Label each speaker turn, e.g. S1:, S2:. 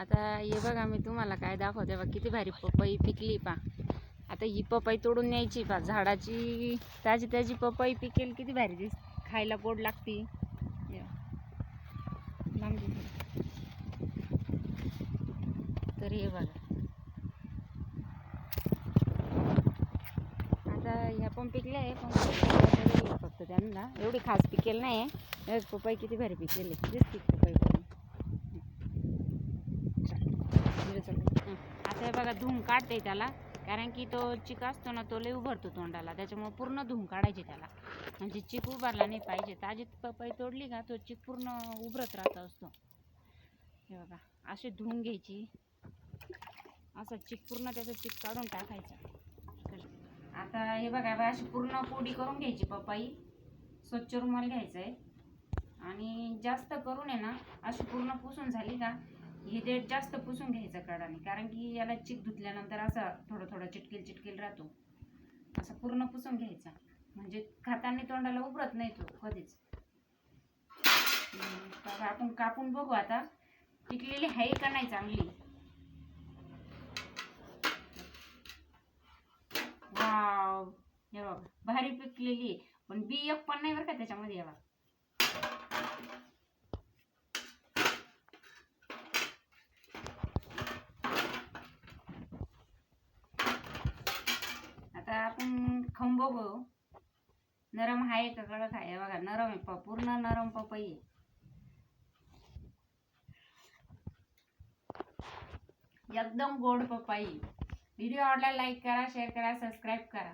S1: आता हे बघा मी तुम्हाला काय दाखवते बघा, किती भारी पपई पिकली पा. आता ही पपई तोडून न्यायची पा, झाडाची ताजी ताजी पपई पिकेल, किती भारी दिस, खायला गोड लागती. तर हे बघा, आता ह्या पण पिकल्या आहे, पण फक्त त्यांना एवढी खास पिकेल नाही. पपई किती भारी पिकेल दिसते पपई. आता हे बघा धूम काढते त्याला, कारण की तो चिक असतो ना तो लई उभरतो तोंडाला, त्याच्यामुळे पूर्ण धूम काढायचे त्याला, म्हणजे चिक उभारला नाही पाहिजे. ताजी पपई तोडली का तो चिक पूर्ण उभरत राहत असतो. हे बघा अशी धुवून घ्यायची, असं चिक पूर्ण त्याचं चिक काढून टाकायचं. आता हे बघा अशी पूर्ण पोडी करून घ्यायची पपई, स्वच्छ रुमाल घ्यायचा आहे आणि जास्त करून आहे ना अशी पूर्ण पुसून झाली का हे देठ जास्त पुसून घ्यायचं कडाने, कारण की याला चिक धुतल्यानंतर असा थोडं थोडं चिटकेल चिटकेल राहतो. असं पूर्ण पुसून घ्यायचा, म्हणजे खाताना तोंडाला उभरत नाही तो कधीच. आपण कापून बघू आता पिकलेली आहे का नाही चांगली. वाव, हे बघा भारी पिकलेली, पण बी एक पण नाही बरं का त्याच्यामध्ये. हे बघा आता आपण खाऊन बघू नरम आहे का कडक आहे. बघा नरम आहे, पूर्ण नरम पपई आहे. एकदम गोड पपई. व्हिडिओ आवडला लाईक करा, शेअर करा, सबस्क्राईब करा.